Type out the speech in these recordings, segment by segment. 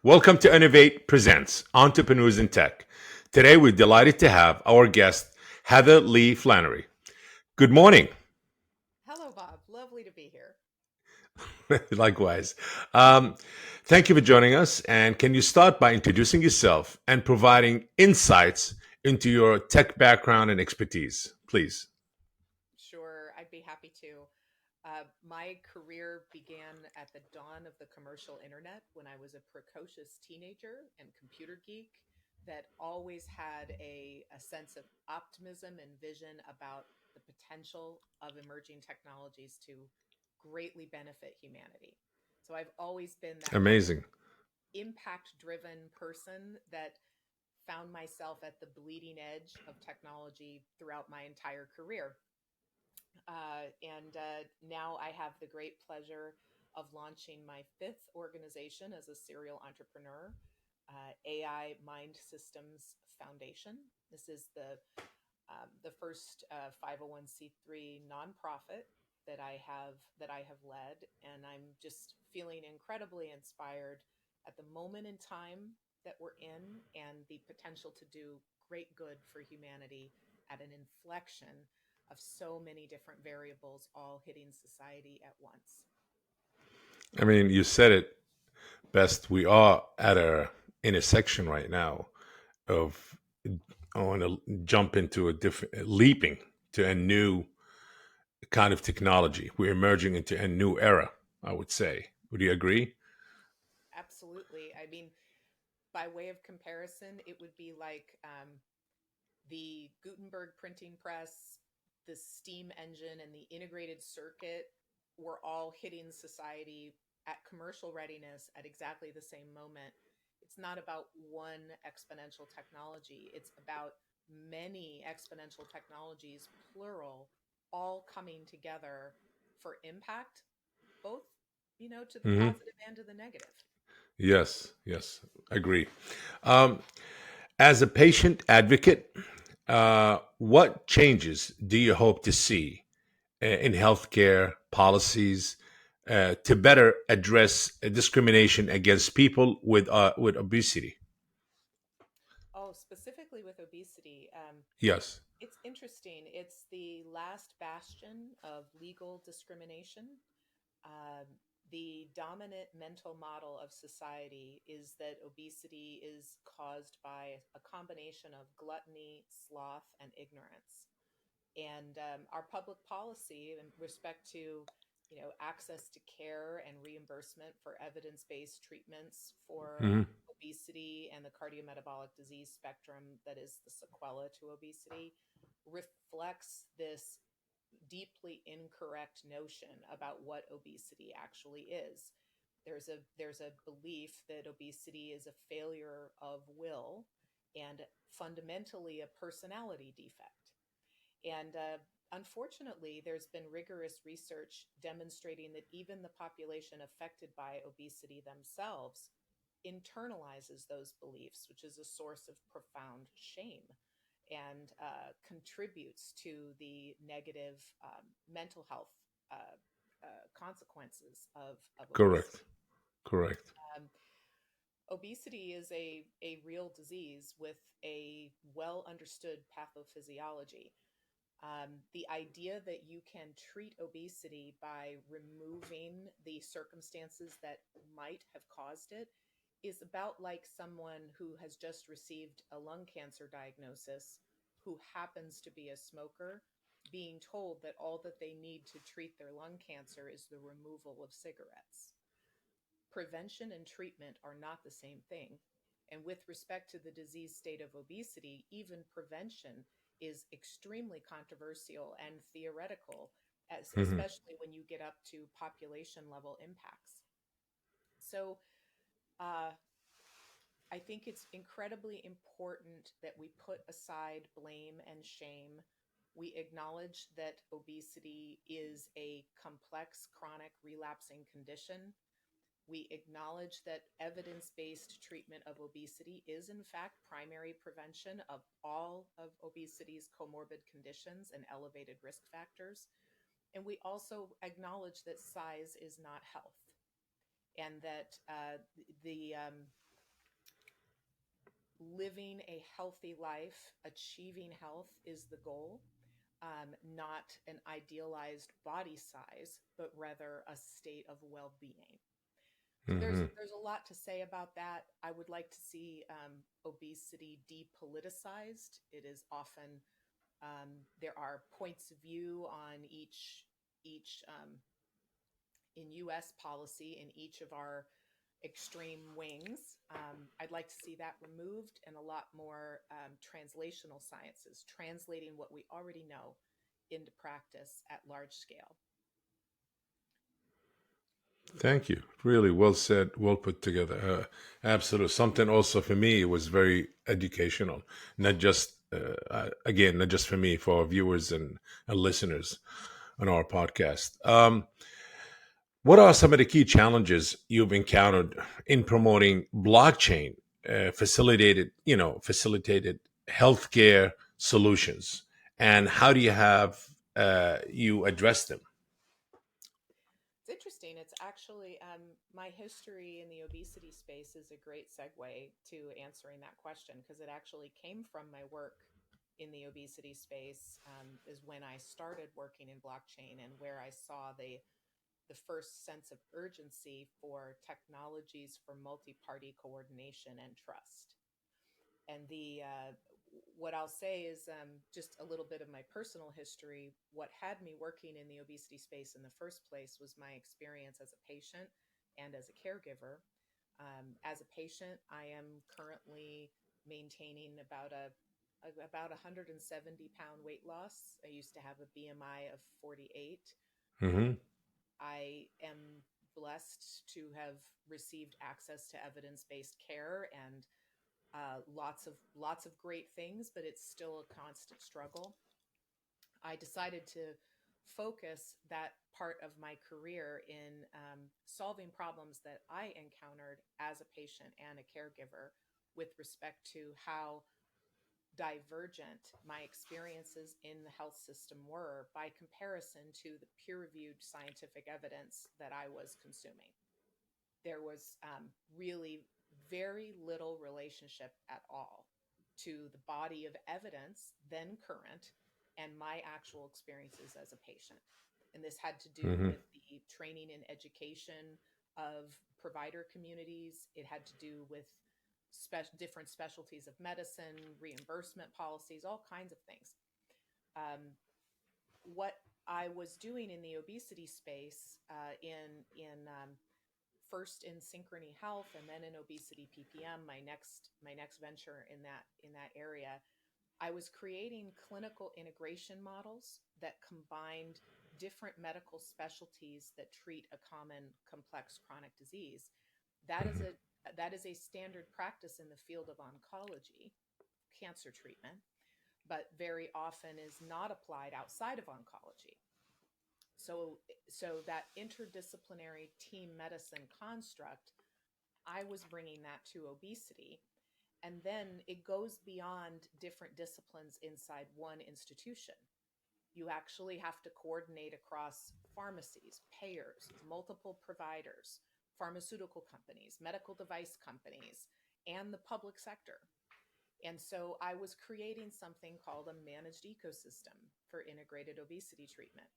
Welcome to Innovate Presents Entrepreneurs in Tech. Today, we're delighted to have our guest, Heather Leigh Flannery. Good morning. Hello, Bob. Lovely to be here. Likewise. Um, Thank you for joining us. And can you start by introducing yourself and providing insights into your tech background and expertise, please? Sure, I'd be happy to. My career began at the dawn of the commercial internet when I was a precocious teenager and computer geek that always had a sense of optimism and vision about the potential of emerging technologies to greatly benefit humanity. So I've always been that kind of Amazing. impact driven person that found myself at the bleeding edge of technology throughout my entire career. And now I have the great pleasure of launching my fifth organization as a serial entrepreneur, AI MINDSystems Foundation. This is the first 501c3 nonprofit that I have led, and I'm just feeling incredibly inspired at the moment in time that we're in and the potential to do great good for humanity at an inflection of so many different variables all hitting society at once. I mean, you said it best. We are at a intersection right now of I want to jump into a different, leaping to a new kind of technology. We're emerging into a new era, I would say. Would you agree? Absolutely. I mean, by way of comparison, it would be like the Gutenberg printing press, the steam engine, and the integrated circuit were all hitting society at commercial readiness at exactly the same moment. It's not about one exponential technology, it's about many exponential technologies, plural, all coming together for impact, both, to the Hmm. positive and to the negative. Yes, yes, agree. Um, as a patient advocate, what changes do you hope to see in healthcare policies to better address discrimination against people with obesity? Oh, specifically with obesity, Yes. it's interesting. It's the last bastion of legal discrimination. Um, the dominant mental model of society is that obesity is caused by a combination of gluttony, sloth, and ignorance. And our public policy in respect to access to care and reimbursement for evidence-based treatments for Hmm. obesity and the cardiometabolic disease spectrum that is the sequela to obesity reflects this deeply incorrect notion about what obesity actually is. There's a belief that obesity is a failure of will and fundamentally a personality defect. And unfortunately, there's been rigorous research demonstrating that even the population affected by obesity themselves internalizes those beliefs, which is a source of profound shame and contributes to the negative mental health uh, consequences of Correct. obesity. Correct. Um, Obesity is a real disease with a well understood pathophysiology. The idea that you can treat obesity by removing the circumstances that might have caused it is about like someone who has just received a lung cancer diagnosis who happens to be a smoker being told that all that they need to treat their lung cancer is the removal of cigarettes. Prevention and treatment are not the same thing. And with respect to the disease state of obesity, even prevention is extremely controversial and theoretical, Hmm. especially when you get up to population level impacts. So uh, I think it's incredibly important that we put aside blame and shame. We acknowledge that obesity is a complex, chronic, relapsing condition. We acknowledge that evidence based treatment of obesity is, in fact, primary prevention of all of obesity's comorbid conditions and elevated risk factors. And we also acknowledge that size is not health and that the living a healthy life, achieving health is the goal, not an idealized body size, but rather a state of well-being. So Hmm. there's a lot to say about that. I would like to see obesity depoliticized. It is often there are points of view on each in U.S. policy in each of our extreme wings. I'd like to see that removed and a lot more translational sciences, translating what we already know into practice at large scale. Thank you. Really well said, well put together. Absolutely. Something also for me was very educational, not just, again, not just for me, for our viewers and listeners on our podcast. What are some of the key challenges you've encountered in promoting blockchain facilitated healthcare solutions, and how do you have you address them? It's interesting. It's actually my history in the obesity space is a great segue to answering that question because it actually came from my work in the obesity space. Is when I started working in blockchain and where I saw the first sense of urgency for technologies for multi-party coordination and trust. And the what I'll say is just a little bit of my personal history. What had me working in the obesity space in the first place was my experience as a patient and as a caregiver. As a patient, I am currently maintaining about 170-pound weight loss. I used to have a BMI of 48. Hmm. I am blessed to have received access to evidence-based care and lots of great things, but it's still a constant struggle. I decided to focus that part of my career in solving problems that I encountered as a patient and a caregiver with respect to how divergent my experiences in the health system were by comparison to the peer-reviewed scientific evidence that I was consuming. There was really very little relationship at all to the body of evidence, then current, and my actual experiences as a patient. And this had to do Hmm. with the training and education of provider communities. It had to do with different specialties of medicine, reimbursement policies, all kinds of things. Um, what I was doing in the obesity space, in first in Synchrony Health and then in Obesity PPM, my next venture in that area, I was creating clinical integration models that combined different medical specialties that treat a common complex chronic disease. That is Hmm. a that is a standard practice in the field of oncology, cancer treatment, but very often is not applied outside of oncology. So that interdisciplinary team medicine construct, I was bringing that to obesity. And then it goes beyond different disciplines inside one institution. You actually have to coordinate across pharmacies, payers, multiple providers, pharmaceutical companies, medical device companies, and the public sector. And so I was creating something called a managed ecosystem for integrated obesity treatment.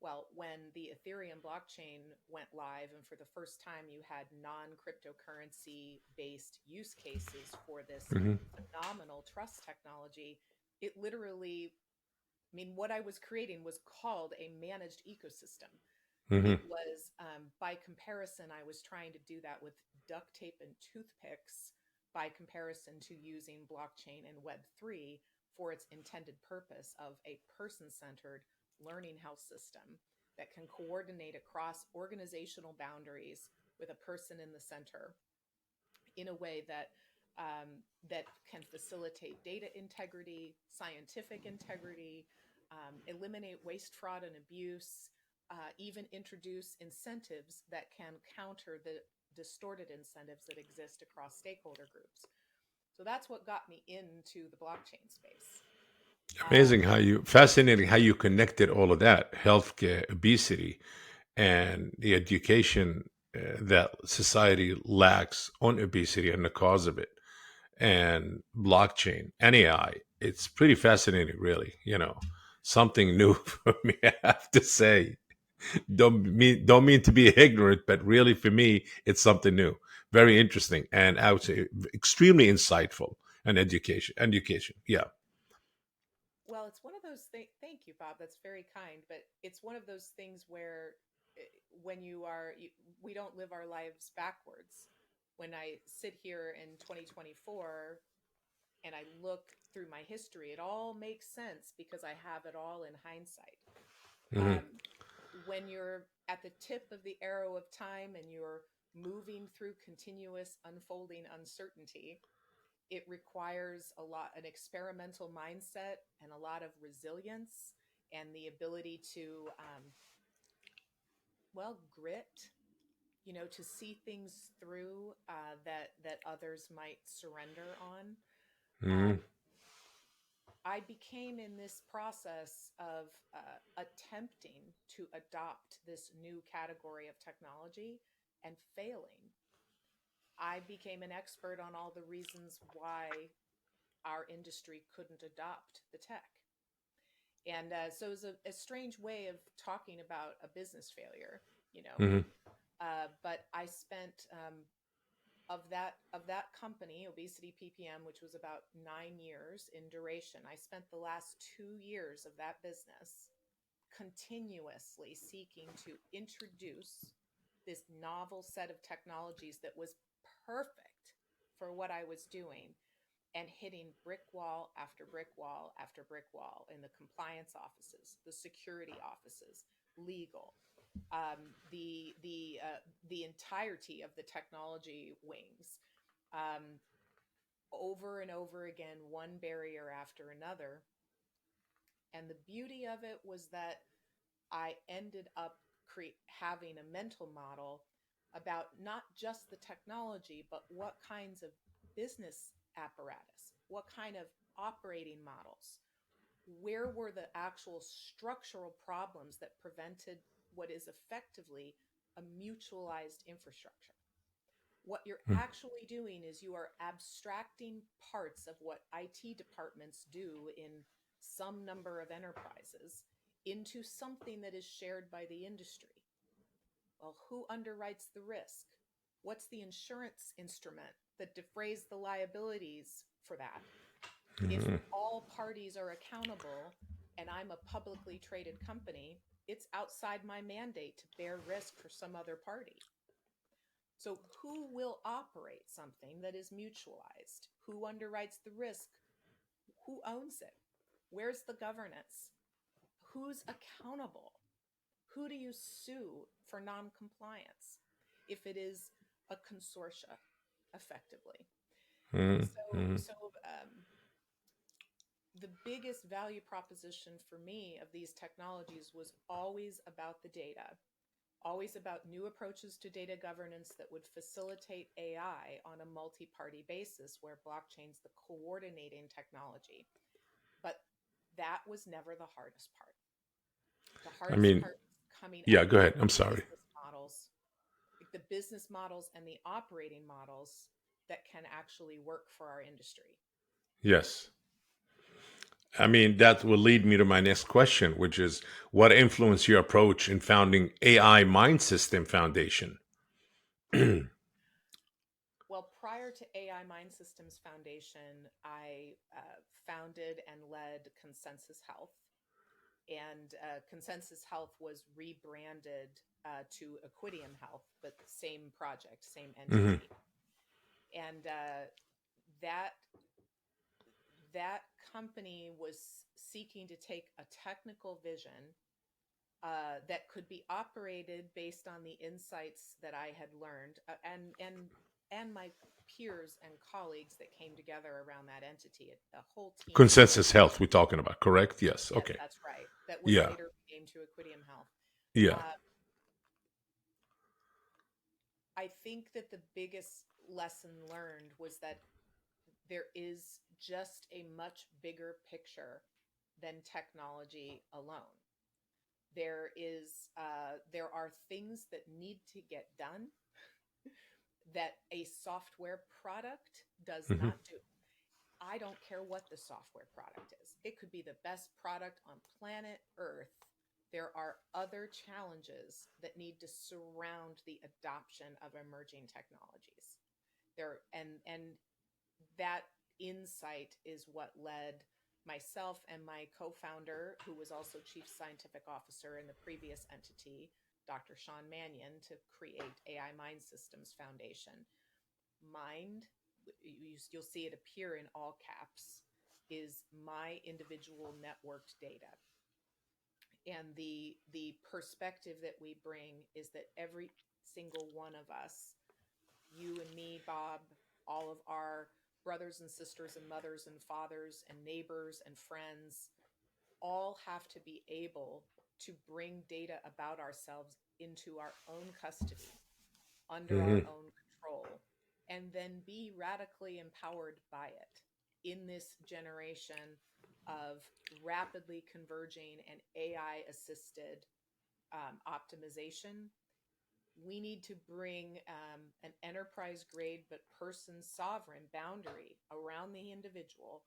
Well, when the Ethereum blockchain went live, and for the first time you had non cryptocurrency based use cases for this Hmm. phenomenal trust technology, it literally, I mean, what I was creating was called a managed ecosystem. Hmm. It was, by comparison, I was trying to do that with duct tape and toothpicks by comparison to using blockchain and Web3 for its intended purpose of a person centered learning health system that can coordinate across organizational boundaries with a person in the center in a way that can facilitate data integrity, scientific integrity, eliminate waste, fraud, and abuse, even introduce incentives that can counter the distorted incentives that exist across stakeholder groups. So that's what got me into the blockchain space. Amazing Um, how you, fascinating how you connected all of that healthcare, obesity, and the education that society lacks on obesity and the cause of it. and blockchain and AI. It's pretty fascinating, really. Something new for me, I have to say. Don't mean to be ignorant, but really for me, it's something new, very interesting, and I would say extremely insightful and education. Yeah. Well, it's one of those things. Thank you, Bob. That's very kind. But it's one of those things where when we don't live our lives backwards. When I sit here in 2024 and I look through my history, it all makes sense because I have it all in hindsight. Hmm. Um, when you're at the tip of the arrow of time and you're moving through continuous unfolding uncertainty, it requires an experimental mindset and a lot of resilience and the ability to, grit, to see things through that others might surrender on. Hmm. Um, I became in this process of attempting to adopt this new category of technology and failing. I became an expert on all the reasons why our industry couldn't adopt the tech. And so it's a strange way of talking about a business failure, you know. Hmm. But I spent of that company, Obesity PPM, which was about 9 years in duration. I spent the last 2 years of that business continuously seeking to introduce this novel set of technologies that was perfect for what I was doing and hitting brick wall after brick wall after brick wall in the compliance offices, the security offices, legal, the entirety of the technology wings, um, over and over again, one barrier after another. And the beauty of it was that I ended up having a mental model about not just the technology, but what kinds of business apparatus, what kind of operating models, where were the actual structural problems that prevented what is effectively a mutualized infrastructure. What you're actually doing is you are abstracting parts of what IT departments do in some number of enterprises into something that is shared by the industry. Well, who underwrites the risk? What's the insurance instrument that defrays the liabilities for that? If Hmm. all parties are accountable and I'm a publicly traded company, it's outside my mandate to bear risk for some other party. So, who will operate something that is mutualized? Who underwrites the risk? Who owns it? Where's the governance? Who's accountable? Who do you sue for noncompliance if it is a consortia, effectively? So, Hmm. so the biggest value proposition for me of these technologies was always about the data, always about new approaches to data governance that would facilitate AI on a multi party basis, where blockchain's the coordinating technology. But that was never the hardest part. The I hardest mean, part is coming yeah, up go with ahead. I'm sorry. the business models and the operating models that can actually work for our industry. Yes. I mean, that will lead me to my next question, which is what influenced your approach in founding AI MINDSystem Foundation? Well, prior to AI MINDSystems Foundation, I founded and led Consensus Health. And Consensus Health was rebranded to Equidium Health, but same project, same Hmm. entity. And that that company was seeking to take a technical vision that could be operated based on the insights that I had learned, and my peers and colleagues that came together around that entity, a whole team of Consensus folks. Health, we're talking about, correct? Yes. Yes, Okay. that's right. That was Yeah. later named to Equidium Health. Yeah. Uh, I think that the biggest lesson learned was that there is just a much bigger picture than technology alone. There are things that need to get done that a software product does Hmm. not do. I don't care what the software product is. It could be the best product on planet Earth. There are other challenges that need to surround the adoption of emerging technologies. And that insight is what led myself and my co-founder, who was also chief scientific officer in the previous entity, Dr. Sean Mannion, to create AI MINDSystems Foundation. Mind, you'll see it appear in all caps, is my individual networked data. And the perspective that we bring is that every single one of us, you and me, Bob, all of our brothers and sisters and mothers and fathers and neighbors and friends, all have to be able to bring data about ourselves into our own custody, under our Hmm. own control, and then be radically empowered by it in this generation of rapidly converging and AI assisted optimization. We need to bring an enterprise grade but person sovereign boundary around the individual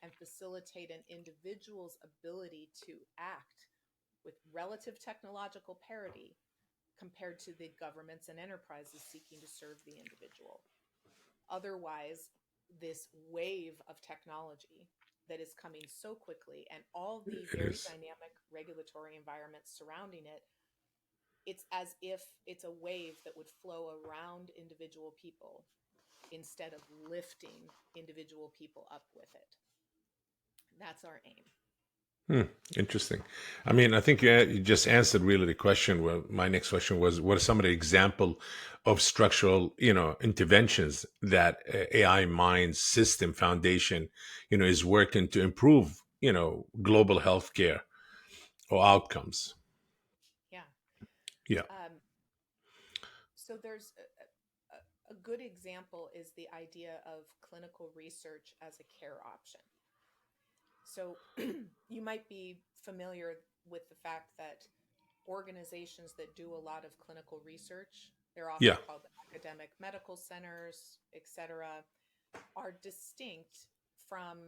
and facilitate an individual's ability to act with relative technological parity compared to the governments and enterprises seeking to serve the individual. Otherwise, this wave of technology that is coming so quickly and all the It very is. dynamic regulatory environments surrounding it, it's as if it's a wave that would flow around individual people instead of lifting individual people up with it. That's our aim. Hmm, interesting. I mean, I think you just answered really the question. Well, my next question was, what are some of the example of structural, interventions that AI Mind System Foundation, is working to improve, global healthcare or outcomes? Yeah. Yeah, Um, so there's a good example is the idea of clinical research as a care option. So you might be familiar with the fact that organizations that do a lot of clinical research, they're often yeah, called academic medical centers, etc., are distinct from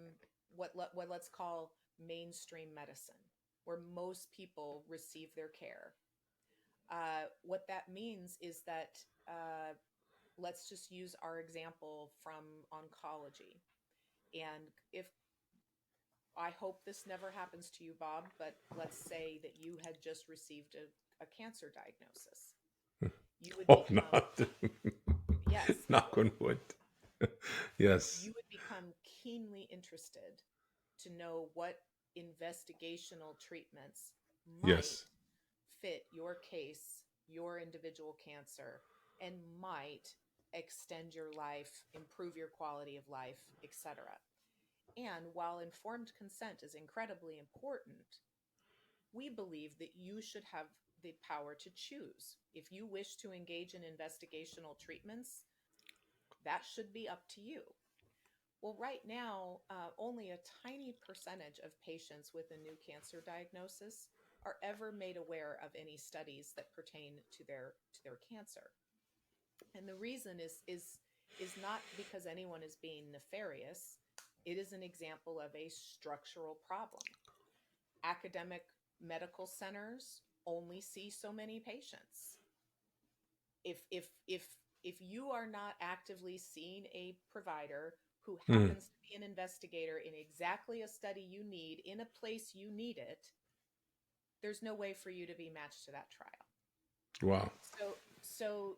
what let's call mainstream medicine, where most people receive their care. What that means is that let's just use our example from oncology. And if I hope this never happens to you, Bob, but let's say that you had just received a cancer diagnosis. You would oh, become, not yes, knock on wood. Yes, you would become keenly interested to know what investigational treatments might yes. fit your case, your individual cancer, and might extend your life, improve your quality of life, etc. And while informed consent is incredibly important, we believe that you should have the power to choose. If you wish to engage in investigational treatments, that should be up to you. Well, right now, only a tiny percentage of patients with a new cancer diagnosis are ever made aware of any studies that pertain to their cancer. And the reason is not because anyone is being nefarious. It is an example of a structural problem. Academic medical centers only see so many patients. If you are not actively seeing a provider who Hmm. happens to be an investigator in exactly a study you need in a place you need it, there's no way for you to be matched to that trial. Wow. So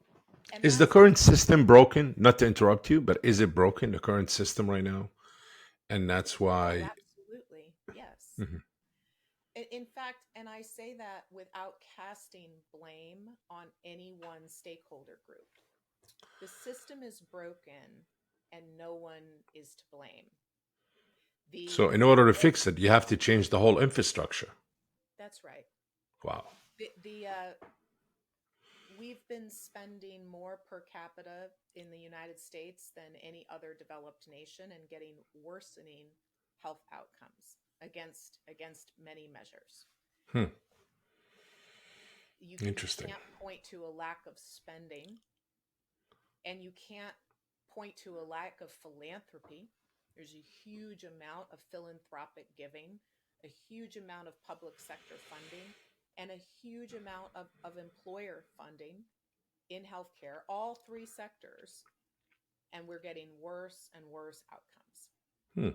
and Is the that's current system broken? Not to interrupt you, but is it broken, the current system right now? And that's oh, why. absolutely. Yes. Mhm. In fact, and I say that without casting blame on any one stakeholder group. The system is broken and no one is to blame. So, The in order to way fix it, you have to change the whole infrastructure. That's right. Wow. The we've been spending more per capita in the United States than any other developed nation and getting worsening health outcomes against many measures. Hmm. You Interesting. can't point to a lack of spending And you can't point to a lack of philanthropy. There's a huge amount of philanthropic giving, a huge amount of public sector funding, and a huge amount of employer funding in healthcare, all three sectors, and we're getting worse and worse outcomes. Hmm.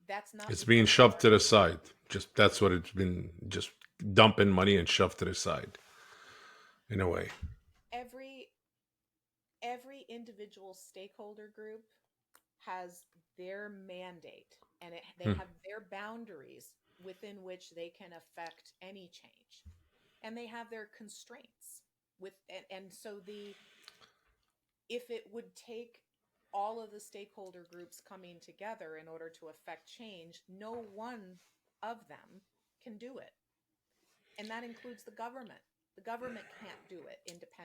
That's not It's being because of shoved our to the side. Just that's what it's been. Just dumping money and shoved to the side in a way. every every individual stakeholder group has their mandate, and they Hmm. have their boundaries within which they can affect any change, and they have their constraints with, and so the if it would take all of the stakeholder groups coming together in order to affect change, no one of them can do it. And that includes the government. The government can't do it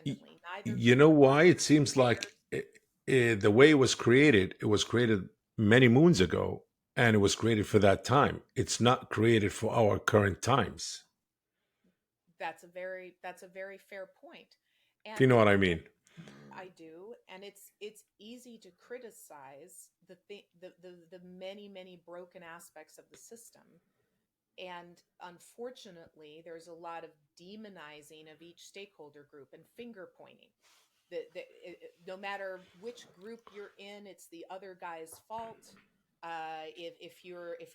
Y- independently. Neither You can know the why? It seems like payers. the way it was created many moons ago, and it was created for that time. It's not created for our current times. That's a very fair point. If you And know what I mean. I do, and it's easy to criticize the many broken aspects of the system. And unfortunately, there's a lot of demonizing of each stakeholder group and finger pointing. No matter which group you're in, it's the other guy's fault. If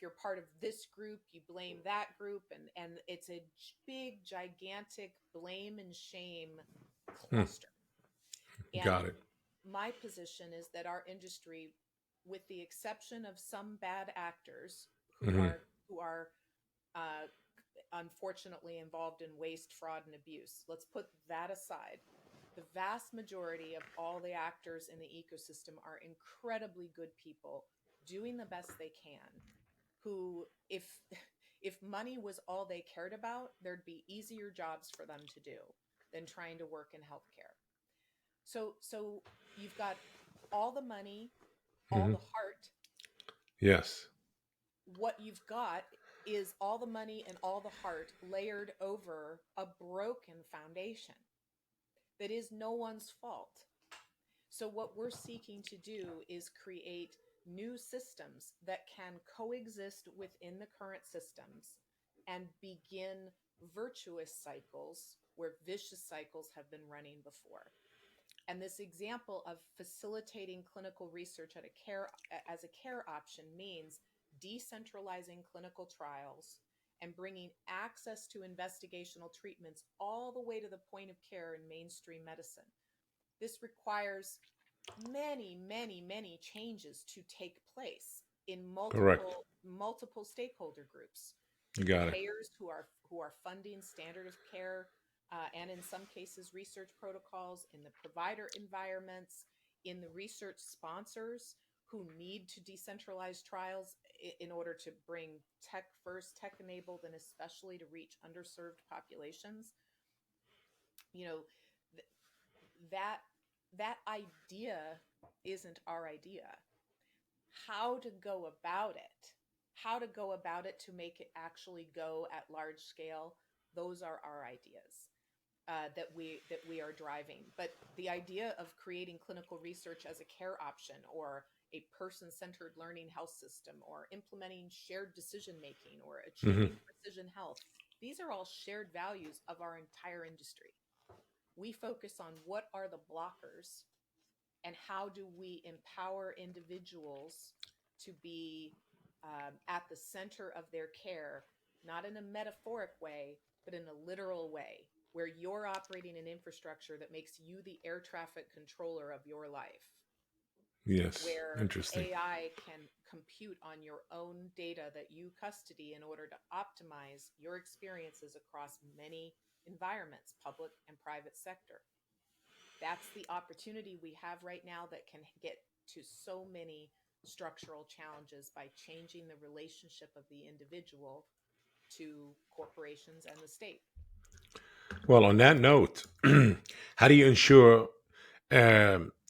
you're part of this group, you blame that group, and it's a big, gigantic blame and shame Hmm. cluster. And Got it. my position is that our industry, with the exception of some bad actors who Hmm. are uh, unfortunately involved in waste, fraud, and abuse. Let's put that aside. The vast majority of all the actors in the ecosystem are incredibly good people doing the best they can, who, if money was all they cared about, there'd be easier jobs for them to do than trying to work in healthcare. So you've got all the money, all Hmm. the heart. Yes. What you've got is all the money and all the heart layered over a broken foundation that is no one's fault. So, what we're seeking to do is create new systems that can coexist within the current systems and begin virtuous cycles where vicious cycles have been running before. And this example of facilitating clinical research as a care option means decentralizing clinical trials and bringing access to investigational treatments all the way to the point of care in mainstream medicine. This requires many changes to take place in Correct. multiple stakeholder groups, You the got it. payers who are funding standard of care, and in some cases research protocols, in the provider environments, in the research sponsors who need to decentralize trials in order to bring tech first, tech enabled, and especially to reach underserved populations. You know, th- that that idea isn't our idea. How to go about it to make it actually go at large scale, those are our ideas, that we are driving. But the idea of creating clinical research as a care option, or a person-centered learning health system, or implementing shared decision making, or Hmm. achieving precision health, these are all shared values of our entire industry. We focus on what are the blockers, and how do we empower individuals to be at the center of their care, not in a metaphoric way, but in a literal way, where you're operating an infrastructure that makes you the air traffic controller of your life, Yes. where Interesting. AI can compute on your own data that you custody in order to optimize your experiences across many environments, public and private sector. That's the opportunity we have right now that can get to so many structural challenges by changing the relationship of the individual to corporations and the state. Well, on that note, how do you ensure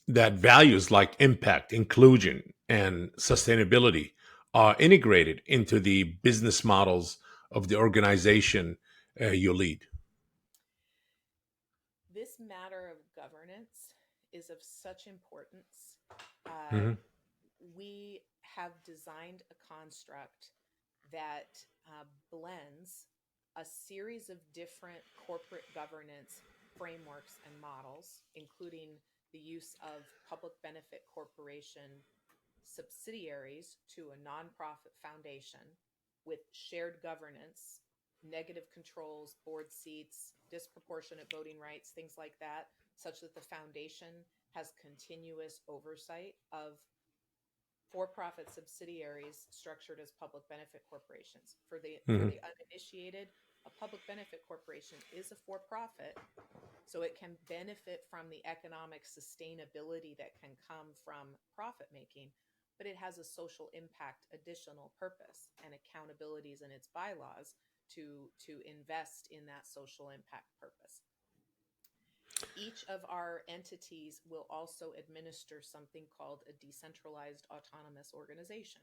that values like impact, inclusion, and sustainability are integrated into the business models of the organization you lead? This matter of governance is of such importance. Uh, Hmm. we have designed a construct that blends a series of different corporate governance frameworks and models, including the use of public benefit corporation subsidiaries to a nonprofit foundation with shared governance, negative controls, board seats, disproportionate voting rights, things like that, such that the foundation has continuous oversight of for-profit subsidiaries structured as public benefit corporations. For Hmm. the uninitiated, a public benefit corporation is a for-profit, so it can benefit from the economic sustainability that can come from profit making, but it has a social impact additional purpose and accountabilities in its bylaws to invest in that social impact purpose. Each of our entities will also administer something called a decentralized autonomous organization,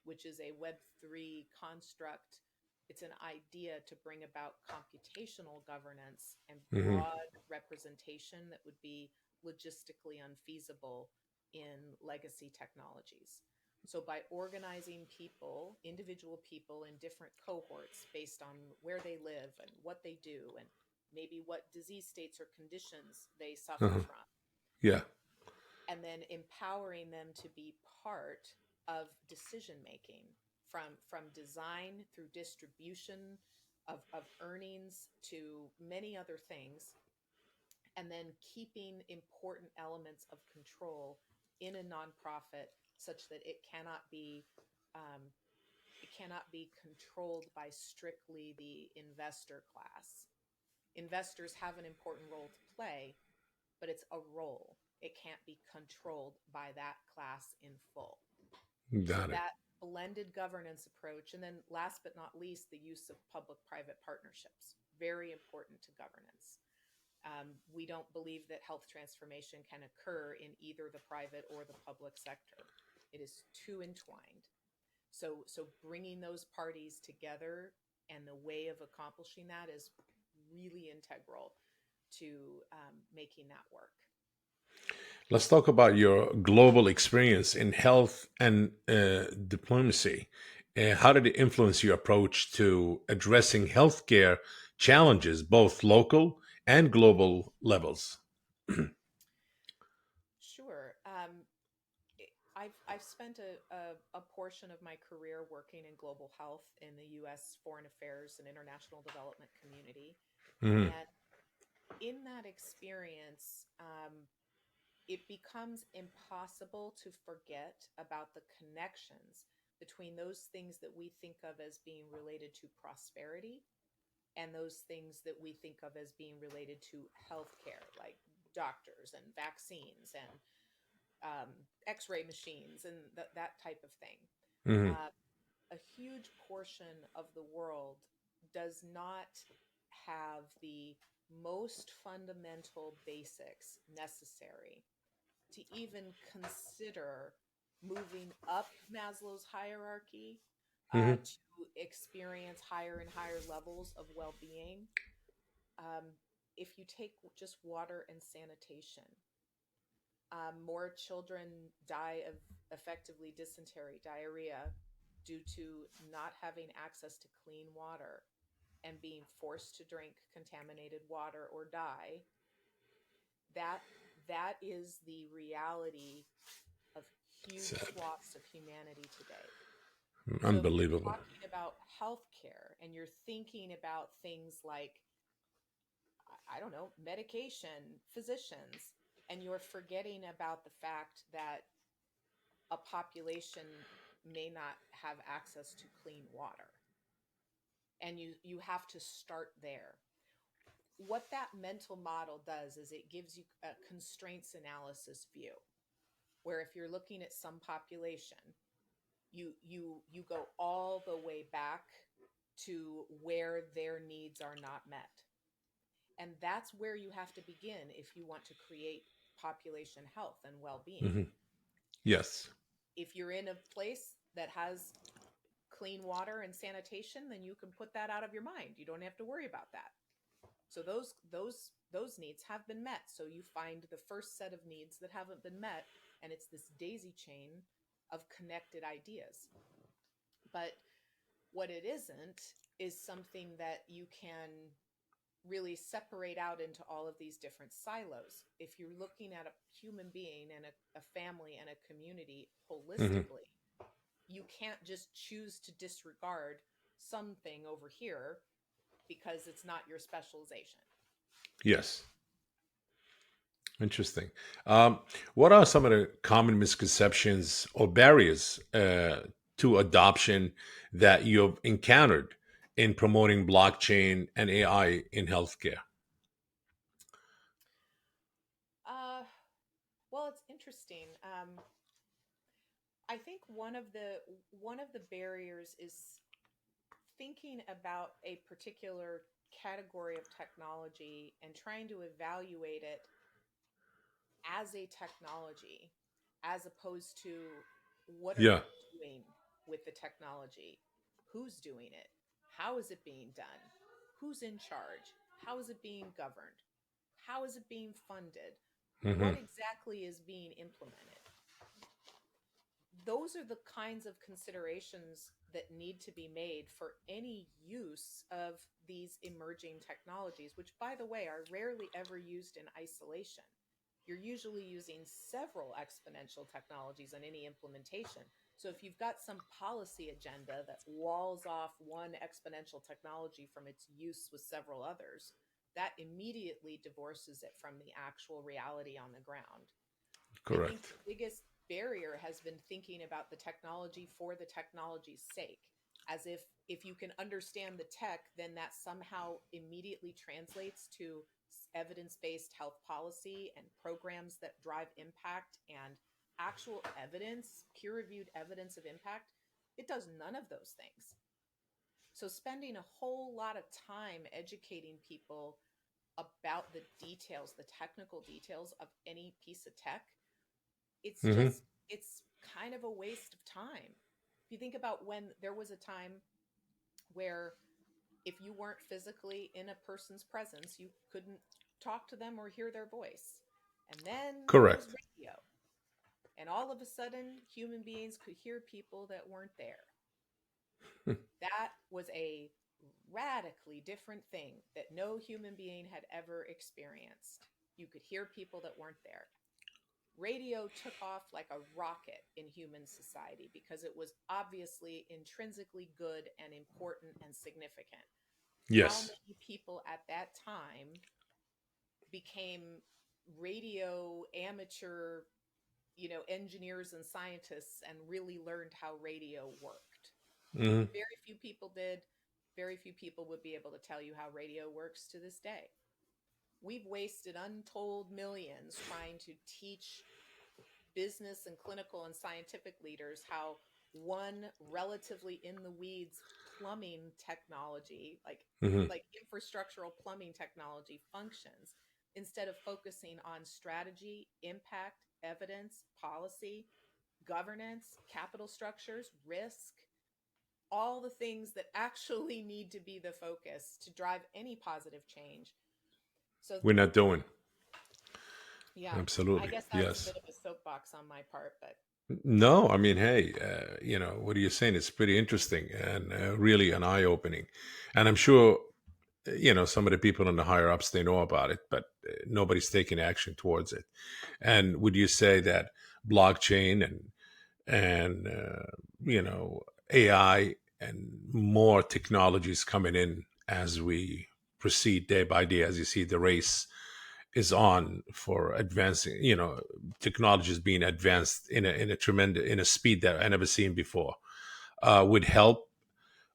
which is a Web3 construct. It's an idea to bring about computational governance and Hmm. broad representation that would be logistically unfeasible in legacy technologies. So, by organizing people, individual people, in different cohorts based on where they live and what they do, and maybe what disease states or conditions they suffer Uh-huh. from, Yeah. and then empowering them to be part of decision making from design through distribution of earnings to many other things, and then keeping important elements of control in a nonprofit such that um, it cannot be controlled by strictly the investor class. Investors have an important role to play, but it's a role. It can't be controlled by that class in full. So Got it. that blended governance approach, and then last but not least, the use of public-private partnerships, very important to governance. We don't believe that health transformation can occur in either the private or the public sector. It is too entwined. So bringing those parties together and the way of accomplishing that is really integral to making that work. Let's talk about your global experience in health and diplomacy. How did it influence your approach to addressing healthcare challenges, both local and global levels? Sure. I've spent a portion of my career working in global health in the U.S. foreign affairs and international development community. Hmm. And in that experience, it becomes impossible to forget about the connections between those things that we think of as being related to prosperity and those things that we think of as being related to healthcare, like doctors and vaccines and X-ray machines and that type of thing. Hmm. Uh, a huge portion of the world does not have the most fundamental basics necessary to even consider moving up Maslow's hierarchy Hmm. to experience higher and higher levels of well being. Um, if you take just water and sanitation, more children die of effectively dysentery, diarrhea, due to not having access to clean water and being forced to drink contaminated water or die. That that is the reality of huge Sad. swaths of humanity today. So if you're Unbelievable. talking about healthcare and you're thinking about things like, I don't know, medication, physicians, and you're forgetting about the fact that a population may not have access to clean water, and you have to start there. What that mental model does is it gives you a constraints analysis view, where if you're looking at some population, you go all the way back to where their needs are not met. And that's where you have to begin if you want to create population health and well-being. Hmm. Yes. If you're in a place that has clean water and sanitation, then you can put that out of your mind. You don't have to worry about that. So those those needs have been met. So you find the first set of needs that haven't been met, and it's this daisy chain of connected ideas. But what it isn't is something that you can really separate out into all of these different silos. If you're looking at a human being and a family and a community Hmm. holistically, you can't just choose to disregard something over here because it's not your specialization. Yes. Interesting. Um, what are some of the common misconceptions or barriers to adoption that you've encountered in promoting blockchain and AI in healthcare? Uh, well, it's interesting. I think one of the barriers is thinking about a particular category of technology and trying to evaluate it as a technology as opposed to what are Yeah. you doing with the technology? Who's doing it? How is it being done? Who's in charge? How is it being governed? How is it being funded? Hmm. What exactly is being implemented? Those are the kinds of considerations that need to be made for any use of these emerging technologies, which, by the way, are rarely ever used in isolation. You're usually using several exponential technologies in any implementation. So if you've got some policy agenda that walls off one exponential technology from its use with several others, that immediately divorces it from the actual reality on the ground. I think Correct. the biggest barrier has been thinking about the technology for the technology's sake, as if you can understand the tech, then that somehow immediately translates to evidence-based health policy and programs that drive impact and actual evidence, peer-reviewed evidence of impact. It does none of those things. So spending a whole lot of time educating people about the details, the technical details of any piece of tech, it's Hmm. just it's kind of a waste of time. If you think about when there was a time where if you weren't physically in a person's presence, you couldn't talk to them or hear their voice. And then there was Correct. radio. And all of a sudden, human beings could hear people that weren't there. That was a radically different thing that no human being had ever experienced. You could hear people that weren't there. Radio took off like a rocket in human society because it was obviously intrinsically good and important and significant. How Yes. many people at that time became radio amateur, engineers and scientists and really learned how radio worked? Hmm. Very few people did. Very few people would be able to tell you how radio works to this day. We've wasted untold millions trying to teach business and clinical and scientific leaders how one relatively in the weeds plumbing technology, Hmm. like infrastructural plumbing technology, functions, instead of focusing on strategy, impact, evidence, policy, governance, capital structures, risk, all the things that actually need to be the focus to drive any positive change. So We're not doing. yeah, I Absolutely. guess that was a Yes. bit of a soapbox on my part, but No, I mean, hey, what are you saying? It's pretty interesting and really an eye opening. And I'm sure, some of the people in the higher ups, they know about it, but nobody's taking action towards it. And would you say that blockchain and AI and more technologies coming in as we proceed day by day, as you see the race is on for advancing, technology is being advanced in a tremendous in a speed that I never seen before, would help.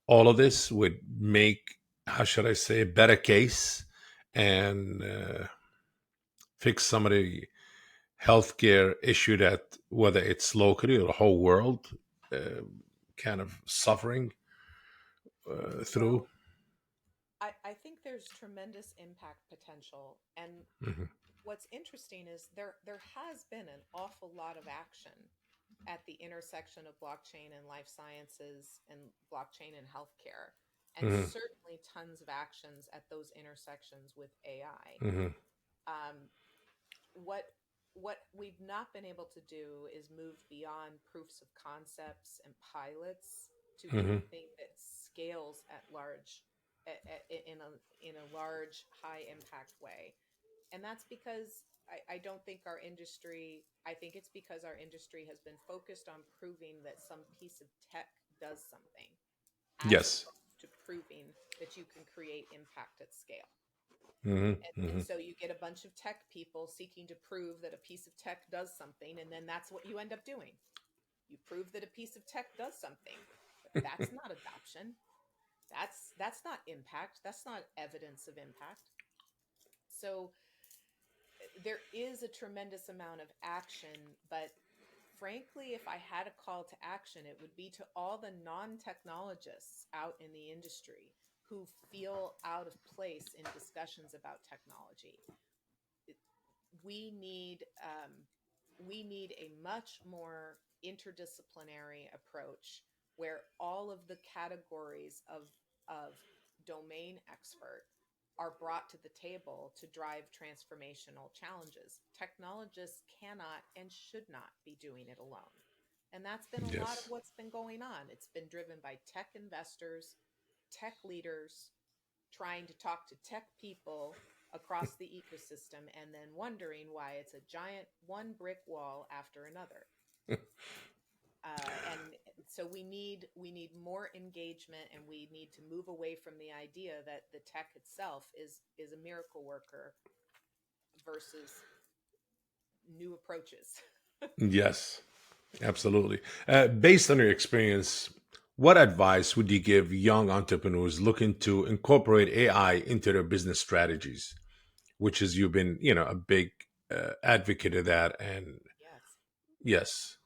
All of this would make, how should I say, a better case and fix some of the healthcare issue that, whether it's locally or the whole world, uh, kind of suffering through. well, I think there's tremendous impact potential. And Hmm. what's interesting is there has been an awful lot of action at the intersection of blockchain and life sciences and blockchain and healthcare, and Hmm. certainly tons of actions at those intersections with AI. Hmm. Um, what what we've not been able to do is move beyond proofs of concepts and pilots to Hmm. anything that scales at large, in a large high impact way. And that's because I don't think our industry, I think it's because our industry has been focused on proving that some piece of tech does something, as Yes. opposed to proving that you can create impact at scale. Hmm. And Hmm. so you get a bunch of tech people seeking to prove that a piece of tech does something, and then that's what you end up doing. You prove that a piece of tech does something, but that's not adoption. That's not impact. That's not evidence of impact. So there is a tremendous amount of action, but frankly, if I had a call to action, it would be to all the non technologists out in the industry who feel out of place in discussions about technology. We need we need a much more interdisciplinary approach where all of the categories of domain expert are brought to the table to drive transformational challenges. Technologists cannot and should not be doing it alone. And that's been a lot of Yes. what's been going on. It's been driven by tech investors, tech leaders, trying to talk to tech people across the ecosystem and then wondering why it's a giant one brick wall after another. And so we need more engagement, and we need to move away from the idea that the tech itself is a miracle worker versus new approaches. Yes. Absolutely. Based on your experience, what advice would you give young entrepreneurs looking to incorporate AI into their business strategies? Which is you've been, a big advocate of that, and Yes. yes.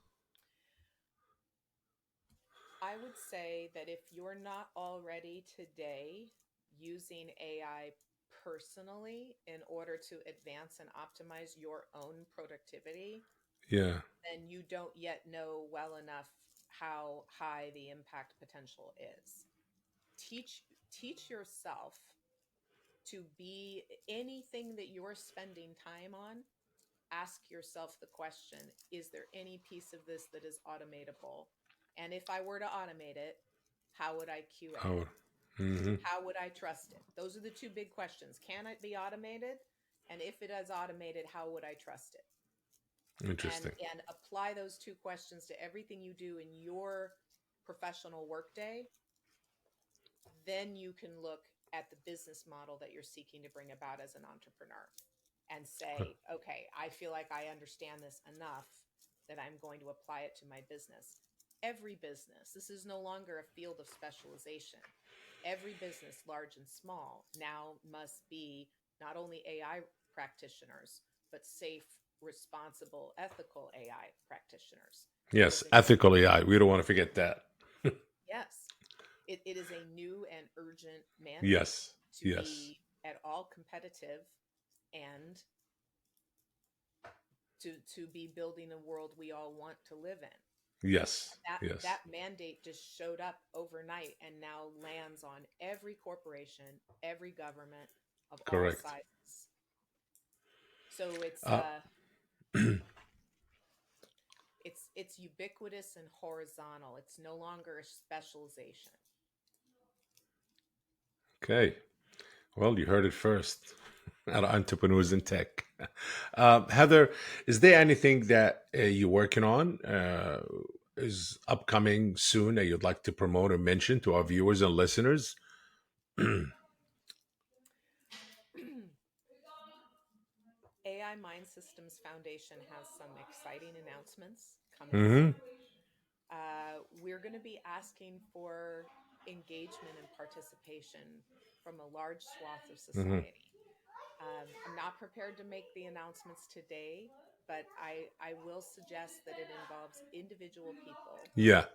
I would say that if you're not already today using AI personally in order to advance and optimize your own productivity, Yeah. then you don't yet know well enough how high the impact potential is. Teach yourself to be anything that you're spending time on. Ask yourself the question, is there any piece of this that is automatable? And if I were to automate it, how would I QA Oh. it? Hmm. How would I trust it? Those are the two big questions. Can it be automated? And if it is automated, how would I trust it? Interesting. And apply those two questions to everything you do in your professional workday. Then you can look at the business model that you're seeking to bring about as an entrepreneur and say, okay, I feel like I understand this enough that I'm going to apply it to my business. Every business, this is no longer a field of specialization. Every business, large and small, now must be not only AI practitioners, but safe, responsible, ethical AI practitioners. It Yes, is a ethical AI. We don't want to forget that. yes, it is a new and urgent mandate Yes. to Yes. be at all competitive and to be building a world we all want to live in. Yes. That Yes. mandate just showed up overnight and now lands on every corporation, every government of all Correct. sizes. So Uh, it's ubiquitous and horizontal. It's no longer a specialization. okay. Well, you heard it first. At entrepreneurs in tech. Heather, is there anything that you're working on? Is upcoming soon that you'd like to promote or mention to our viewers and listeners? AI MINDSystems Foundation has some exciting announcements coming Hmm. soon. We're going to be asking for engagement and participation from a large swath of Hmm. society. I'm not prepared to make the announcements today, but I will suggest that it involves Yeah.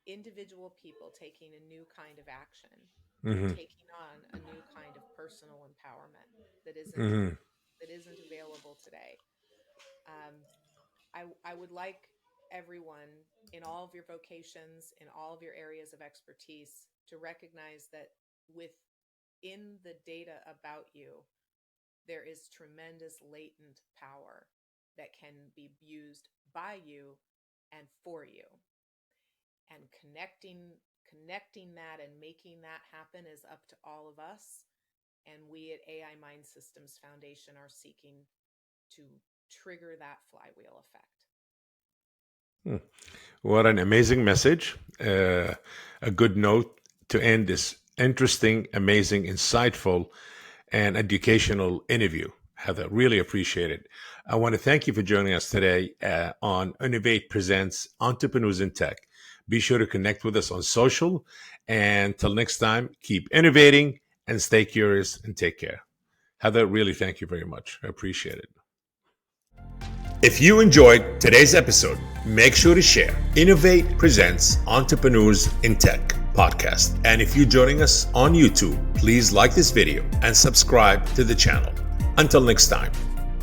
individual people taking a new kind of action and Hmm. taking on a new kind of personal empowerment that isn't Hmm. that isn't available today. Um, I would like everyone in all of your vocations, in all of your areas of expertise, to recognize that within the data about you, there is tremendous latent power that can be used by you and for you. And connecting that and making that happen is up to all of us. And we at AI MINDSystems Foundation are seeking to trigger that flywheel effect. What an amazing message. A good note to end this interesting, amazing, insightful, and educational interview. Heather, really appreciate it. I want to thank you for joining us today on Innovate Presents Entrepreneurs in Tech. Be sure to connect with us on social. And till next time, keep innovating and stay curious and take care. Heather, really thank you very much. I appreciate it. If you enjoyed today's episode, make sure to share Innovate Presents Entrepreneurs in Tech podcast. And if you're joining us on YouTube, please like this video and subscribe to the channel. Until next time.